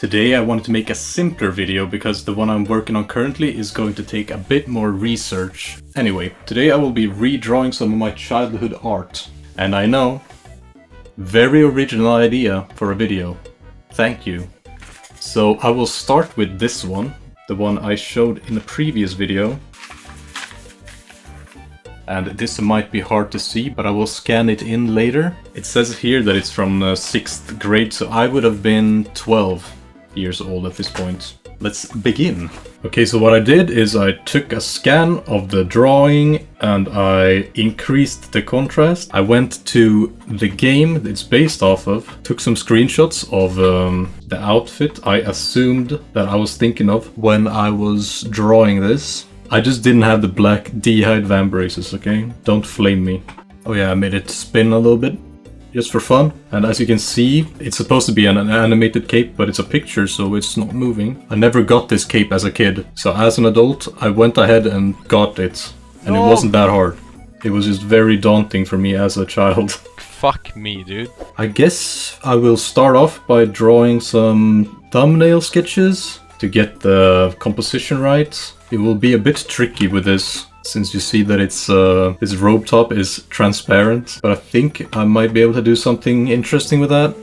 Today I wanted to make a simpler video because the one I'm working on currently is going to take a bit more research. Anyway, today I will be redrawing some of my childhood art. And I know, very original idea for a video. Thank you. So I will start with this one, the one I showed in the previous video. And this might be hard to see, but I will scan it in later. It says here that it's from 6th grade, so I would have been 12 years old at this point. Let's begin. Okay, so what I did is I took a scan of the drawing and I increased the contrast. I went to the game it's based off of, took some screenshots of the outfit I assumed that I was thinking of when I was drawing this. I just didn't have the black D-hide van braces, okay? Don't flame me. Oh yeah, I made it spin a little bit, just for fun. And as you can see, it's supposed to be an animated cape, but it's a picture, so it's not moving. I never got this cape as a kid, so as an adult, I went ahead and got it. And it wasn't that hard. It was just very daunting for me as a child. Fuck me, dude. I guess I will start off by drawing some thumbnail sketches to get the composition right. It will be a bit tricky with this, since you see that it's this robe top is transparent, but I think I might be able to do something interesting with that.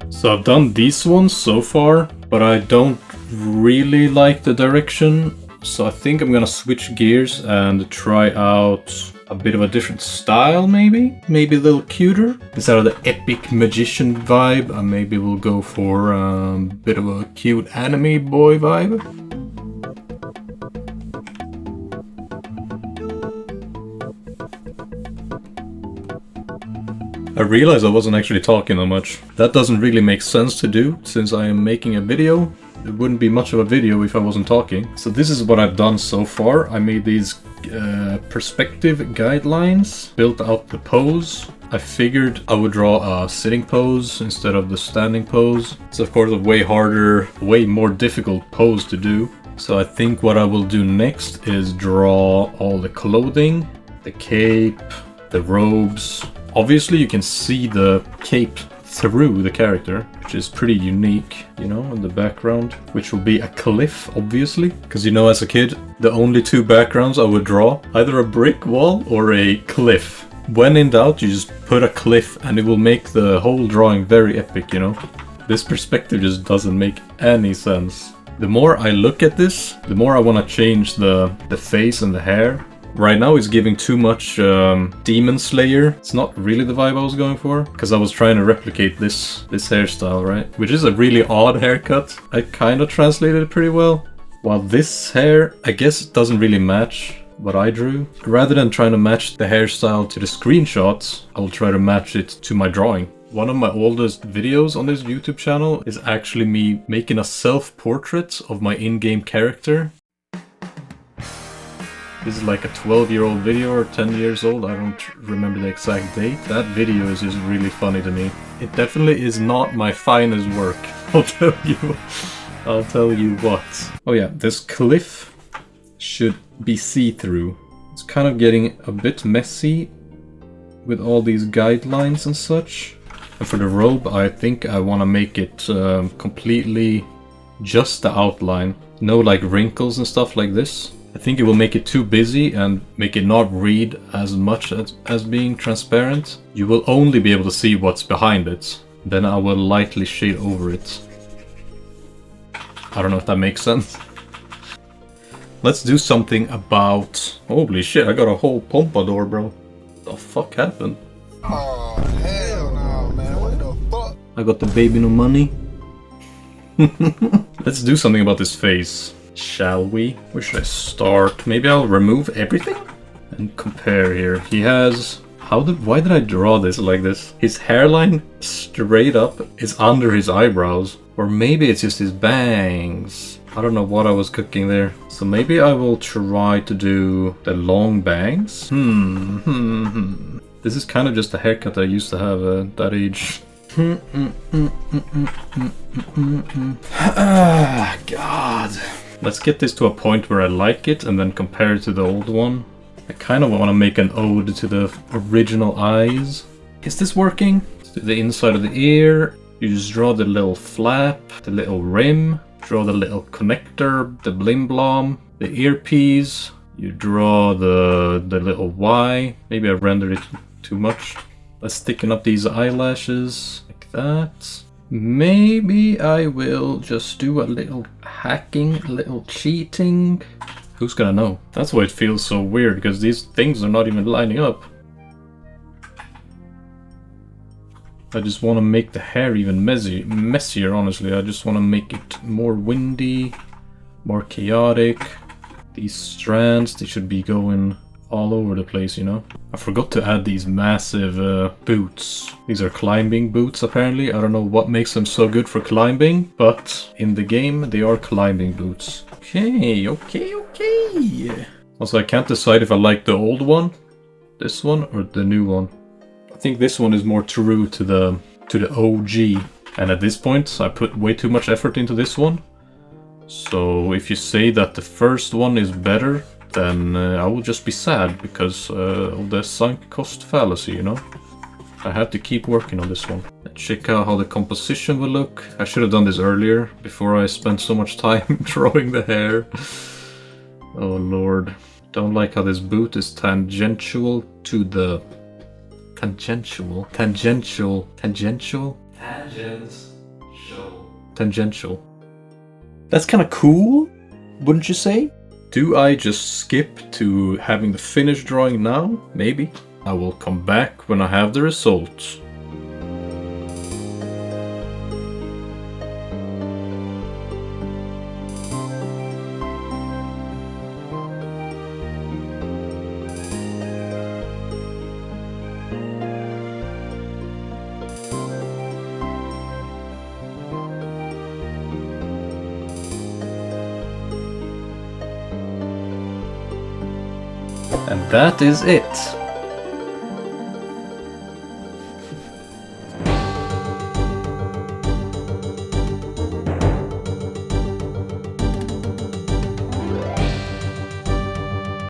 So I've done these ones so far, but I don't really like the direction, so I think I'm gonna switch gears and try out a bit of a different style, maybe a little cuter. Instead of the epic magician vibe, maybe we'll go for a bit of a cute anime boy vibe. I realized I wasn't actually talking that much. That doesn't really make sense to do, since I am making a video. It wouldn't be much of a video if I wasn't talking. So this is what I've done so far. I made these perspective guidelines, built out the pose. I figured I would draw a sitting pose instead of the standing pose. It's of course a way harder, way more difficult pose to do. So I think what I will do next is draw all the clothing, the cape, the robes. Obviously you can see the cape through the character, which is pretty unique, you know, in the background, which will be a cliff, obviously, because you know, as a kid, the only two backgrounds I would draw, either a brick wall or a cliff. When in doubt, you just put a cliff and it will make the whole drawing very epic, you know. This perspective just doesn't make any sense. The more I look at this, the more I want to change the face and the hair. Right now it's giving too much Demon Slayer. It's not really the vibe I was going for, because I was trying to replicate this hairstyle, right? Which is a really odd haircut. I kind of translated it pretty well. While this hair, I guess, doesn't really match what I drew. Rather than trying to match the hairstyle to the screenshots, I will try to match it to my drawing. One of my oldest videos on this YouTube channel is actually me making a self-portrait of my in-game character. This is like a 12-year-old video or 10 years old, I don't remember the exact date. That video is just really funny to me. It definitely is not my finest work, I'll tell you what. Oh yeah, this cliff should be see-through. It's kind of getting a bit messy with all these guidelines and such. And for the robe, I think I want to make it completely just the outline. No like wrinkles and stuff like this. I think it will make it too busy and make it not read as much as being transparent. You will only be able to see what's behind it. Then I will lightly shade over it. I don't know if that makes sense. Let's do something about... Holy shit, I got a whole pompadour, bro. What the fuck happened? Oh, hell no, man. What the fuck? I got the baby no money. Let's do something about this face. Shall we? Where should I start? Maybe I'll remove everything and compare here. He has... Why did I draw this like this? His hairline straight up is under his eyebrows. Or maybe it's just his bangs. I don't know what I was cooking there. So maybe I will try to do the long bangs. This is kind of just the haircut I used to have at that age. Ah, God. Let's get this to a point where I like it and then compare it to the old one. I kind of want to make an ode to the original eyes. Is this working? The inside of the ear. You just draw the little flap, the little rim, draw the little connector, the blim blom, the earpiece. You draw the little Y. Maybe I rendered it too much. Let's thicken up these eyelashes like that. Maybe I will just do a little hacking, a little cheating. Who's gonna know? That's why it feels so weird, because these things are not even lining up. I just want to make the hair even messier, honestly. I just want to make it more windy, more chaotic. These strands, they should be going all over the place, you know? I forgot to add these massive boots. These are climbing boots, apparently. I don't know what makes them so good for climbing, but in the game, they are climbing boots. Okay. Also, I can't decide if I like the old one, this one, or the new one. I think this one is more true to the OG. And at this point, I put way too much effort into this one. So if you say that the first one is better, then I will just be sad because of the sunk cost fallacy, you know? I have to keep working on this one. Check out how the composition will look. I should have done this earlier, before I spent so much time drawing the hair. Oh lord. Don't like how this boot is tangential to the... Tangential? That's kind of cool, wouldn't you say? Do I just skip to having the finished drawing now? Maybe. I will come back when I have the results. And that is it.